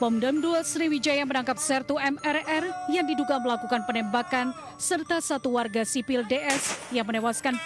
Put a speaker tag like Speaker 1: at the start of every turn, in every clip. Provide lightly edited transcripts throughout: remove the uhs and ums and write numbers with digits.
Speaker 1: Pomdam 2 Sriwijaya menangkap Sertu MRR yang diduga melakukan penembakan serta satu warga sipil DS yang menewaskan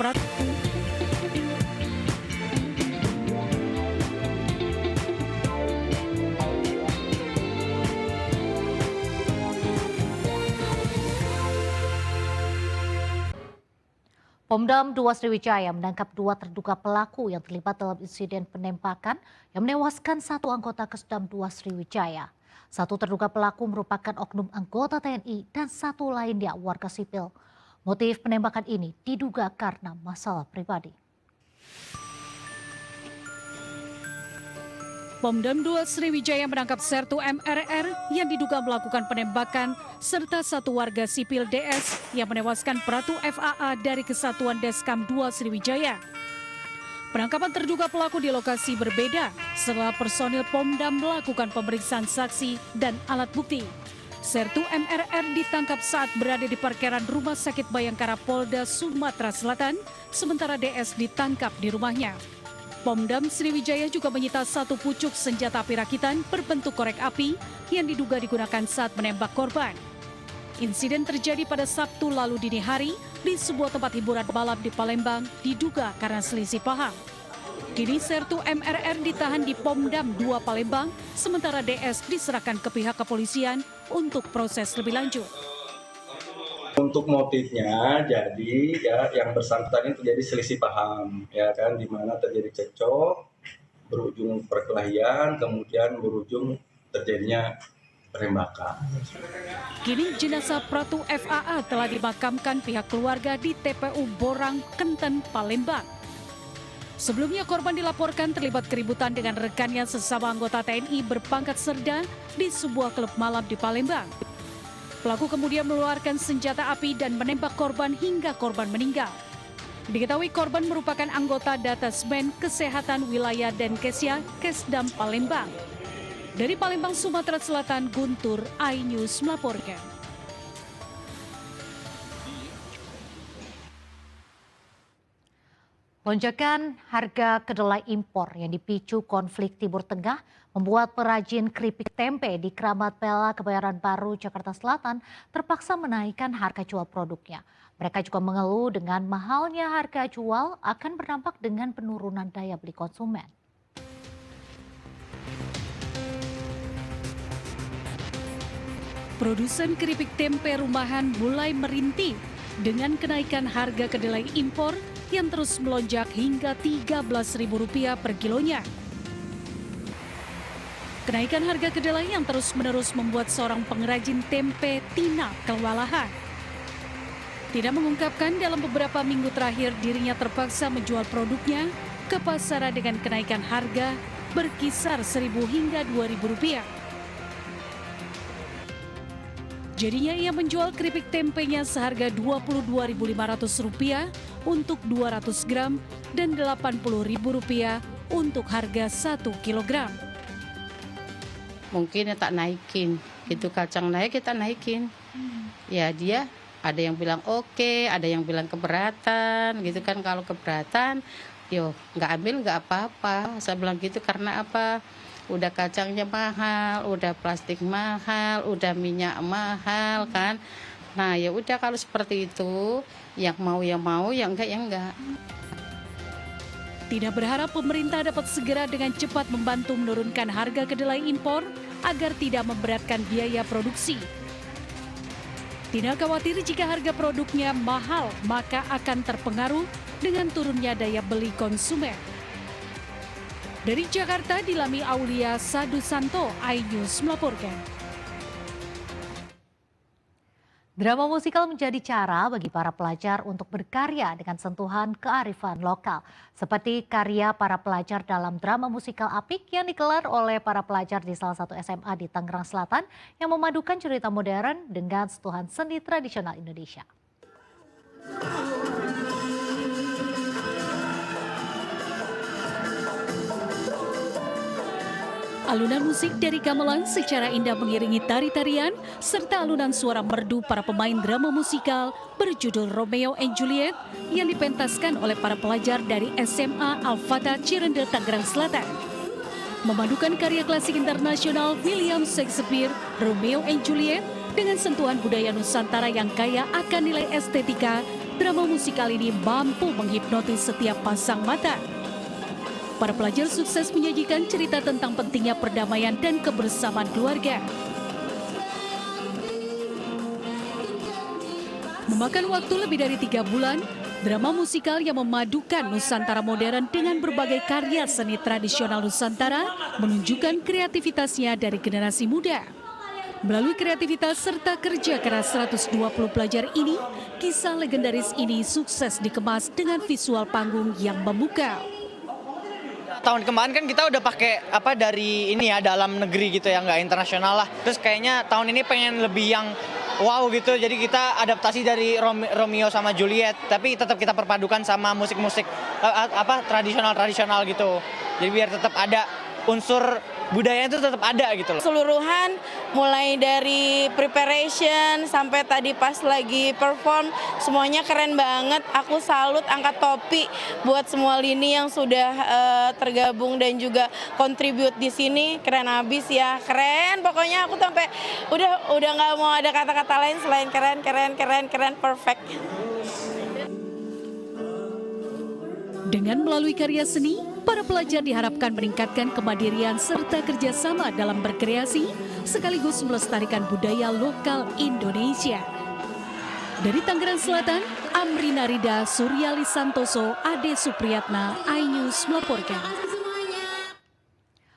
Speaker 2: Pomdam 2 Sriwijaya menangkap 2 terduga pelaku yang terlibat dalam insiden penembakan yang menewaskan satu anggota Kesdam 2 Sriwijaya. Satu terduga pelaku merupakan oknum anggota TNI dan satu lainnya warga sipil. Motif penembakan ini diduga karena masalah pribadi.
Speaker 1: Pomdam 2 Sriwijaya menangkap Sertu MRR yang diduga melakukan penembakan serta satu warga sipil DS yang menewaskan Pratu FAA dari Kesatuan Deskam 2 Sriwijaya. Penangkapan terduga pelaku di lokasi berbeda setelah personil Pomdam melakukan pemeriksaan saksi dan alat bukti. Sertu MRR ditangkap saat berada di parkiran Rumah Sakit Bayangkara Polda Sumatera Selatan, sementara DS ditangkap di rumahnya. Pomdam Sriwijaya juga menyita satu pucuk senjata api rakitan berbentuk korek api yang diduga digunakan saat menembak korban. Insiden terjadi pada Sabtu lalu dini hari di sebuah tempat hiburan malam di Palembang, diduga karena selisih paham. Kini Sertu MRR ditahan di Pomdam 2 Palembang, sementara DS diserahkan ke pihak kepolisian untuk proses lebih lanjut.
Speaker 3: Untuk motifnya, jadi ya yang bersangkutan ini terjadi selisih paham, ya kan, di mana terjadi cekcok, berujung perkelahian, kemudian berujung terjadinya penembakan.
Speaker 1: Kini jenazah Pratu FAA telah dimakamkan pihak keluarga di TPU Borang, Kenten, Palembang. Sebelumnya korban dilaporkan terlibat keributan dengan rekannya sesama anggota TNI berpangkat Serda di sebuah klub malam di Palembang. Pelaku kemudian mengeluarkan senjata api dan menembak korban hingga korban meninggal. Diketahui korban merupakan anggota Datasmen Kesehatan Wilayah Denkesya Kesdam Palembang. Dari Palembang, Sumatera Selatan, Guntur, iNews melaporkan.
Speaker 2: Lonjakan harga kedelai impor yang dipicu konflik Timur Tengah membuat perajin keripik tempe di Keramat Pela, Kebayoran Baru, Jakarta Selatan terpaksa menaikkan harga jual produknya. Mereka juga mengeluh dengan mahalnya harga jual akan berdampak dengan penurunan daya beli konsumen.
Speaker 1: Produsen keripik tempe rumahan mulai merintih dengan kenaikan harga kedelai impor yang terus melonjak hingga Rp13.000 per kilonya. Kenaikan harga kedelai yang terus-menerus membuat seorang pengrajin tempe Tina kewalahan. Tina mengungkapkan dalam beberapa minggu terakhir dirinya terpaksa menjual produknya ke pasaran dengan kenaikan harga berkisar Rp1.000 hingga Rp2.000. Jadinya ia menjual keripik tempenya seharga Rp22.500 untuk 200 gram dan Rp80.000 untuk harga 1 kilogram.
Speaker 4: Mungkin ya tak naikin, gitu kacang naik kita naikin. Ya dia ada yang bilang oke, ada yang bilang keberatan, gitu kan. Kalau keberatan, yo nggak ambil nggak apa-apa. Saya bilang gitu karena apa? Udah kacangnya mahal, udah plastik mahal, udah minyak mahal kan. Nah ya udah kalau seperti itu, yang mau, yang enggak ya enggak.
Speaker 1: Tina berharap pemerintah dapat segera dengan cepat membantu menurunkan harga kedelai impor agar tidak memberatkan biaya produksi. Tina khawatir jika harga produknya mahal, maka akan terpengaruh dengan turunnya daya beli konsumen. Dari Jakarta, Dilami Aulia Sadusanto, iNews melaporkan.
Speaker 2: Drama musikal menjadi cara bagi para pelajar untuk berkarya dengan sentuhan kearifan lokal. Seperti karya para pelajar dalam drama musikal Apik yang digelar oleh para pelajar di salah satu SMA di Tangerang Selatan yang memadukan cerita modern dengan sentuhan seni tradisional Indonesia.
Speaker 1: Alunan musik dari gamelan secara indah mengiringi tari-tarian serta alunan suara merdu para pemain drama musikal berjudul Romeo and Juliet yang dipentaskan oleh para pelajar dari SMA Al-Fatah Cirende, Tangerang Selatan. memadukan karya klasik internasional William Shakespeare, Romeo and Juliet, dengan sentuhan budaya Nusantara yang kaya akan nilai estetika, drama musikal ini mampu menghipnotis setiap pasang mata. Para pelajar sukses menyajikan cerita tentang pentingnya perdamaian dan kebersamaan keluarga. Memakan waktu lebih dari 3 bulan, drama musikal yang memadukan Nusantara modern dengan berbagai karya seni tradisional Nusantara menunjukkan kreativitasnya dari generasi muda. Melalui kreativitas serta kerja keras 120 pelajar ini, kisah legendaris ini sukses dikemas dengan visual panggung yang memukau.
Speaker 5: Tahun kemarin kan kita udah pakai dari ini ya, dalam negeri gitu ya, nggak internasional lah. Terus kayaknya tahun ini pengen lebih yang wow gitu, jadi kita adaptasi dari Romeo sama Juliet, tapi tetap kita perpadukan sama musik-musik tradisional gitu. Jadi biar tetap ada unsur budaya itu tetap ada gitu loh.
Speaker 6: Keseluruhan mulai dari preparation sampai tadi pas lagi perform semuanya keren banget. Aku salut, angkat topi buat semua lini yang sudah tergabung dan juga kontribut di sini. Keren abis ya, keren. Pokoknya aku sampai udah nggak mau ada kata-kata lain selain keren, perfect.
Speaker 1: Dengan melalui karya seni, para pelajar diharapkan meningkatkan kemandirian serta kerjasama dalam berkreasi, sekaligus melestarikan budaya lokal Indonesia. Dari Tangerang Selatan, Amrina Rida, Suryali Santoso, Ade Supriyatna, iNews melaporkan.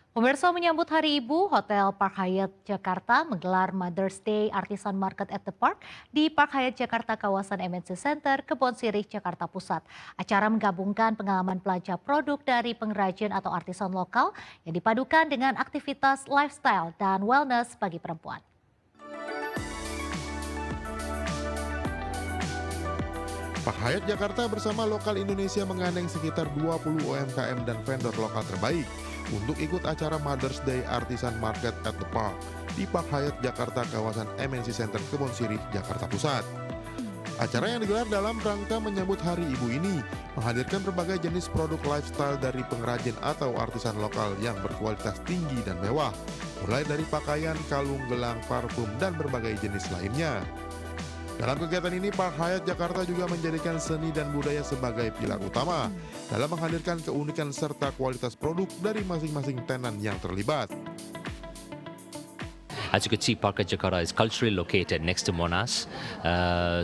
Speaker 2: Pemirsa, menyambut Hari Ibu, Hotel Park Hyatt Jakarta menggelar Mother's Day Artisan Market at the Park di Park Hyatt Jakarta kawasan MNC Center, Kebon Sirih, Jakarta Pusat. Acara menggabungkan pengalaman belanja produk dari pengrajin atau artisan lokal yang dipadukan dengan aktivitas lifestyle dan wellness bagi perempuan.
Speaker 7: Park Hyatt Jakarta bersama Lokal Indonesia menggandeng sekitar 20 UMKM dan vendor lokal terbaik untuk ikut acara Mother's Day Artisan Market at the Park di Park Hyatt Jakarta kawasan MNC Center Kebon Sirih, Jakarta Pusat. Acara yang digelar dalam rangka menyambut Hari Ibu ini menghadirkan berbagai jenis produk lifestyle dari pengrajin atau artisan lokal yang berkualitas tinggi dan mewah, mulai dari pakaian, kalung, gelang, parfum, dan berbagai jenis lainnya. Dalam kegiatan ini, Park Hyatt Jakarta juga menjadikan seni dan budaya sebagai pilar utama dalam menghadirkan keunikan serta kualitas produk dari masing-masing tenan yang terlibat.
Speaker 8: As you could see, Park Hyatt Jakarta is culturally located next to Monas.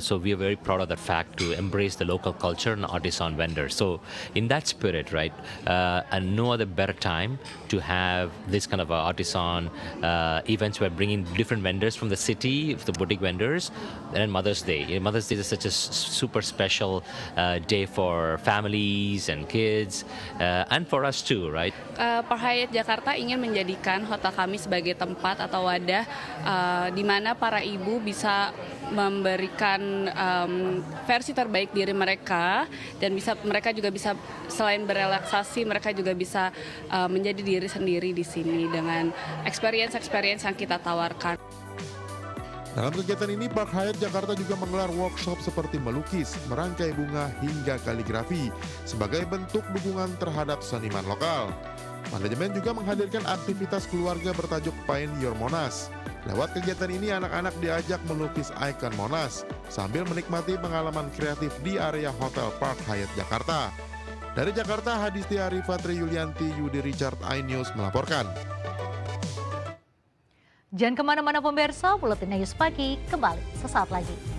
Speaker 8: So we are very proud of that fact to embrace the local culture and artisan vendors. So in that spirit, right, and no other better time to have this kind of artisan events where bringing different vendors from the city, the boutique vendors, and then Mother's Day. Mother's Day is such a super special day for families and kids, and for us too, right?
Speaker 9: Park Hyatt Jakarta ingin menjadikan hotel kami sebagai tempat atau wadah di mana para ibu bisa memberikan versi terbaik diri mereka dan mereka juga bisa selain berelaksasi mereka juga bisa menjadi diri sendiri di sini dengan experience yang kita tawarkan.
Speaker 7: Dalam kegiatan ini, Park Hyatt Jakarta juga menggelar workshop seperti melukis, merangkai bunga, hingga kaligrafi sebagai bentuk dukungan terhadap seniman lokal. Manajemen juga menghadirkan aktivitas keluarga bertajuk Paint Your Monas. Lewat kegiatan ini, anak-anak diajak melukis ikon Monas sambil menikmati pengalaman kreatif di area Hotel Park Hyatt Jakarta. Dari Jakarta, Hadistiari, Fatri Yulianti, Yudi Richard, iNews melaporkan.
Speaker 2: Jangan kemana-mana pemirsa, Buletin News Pagi kembali sesaat lagi.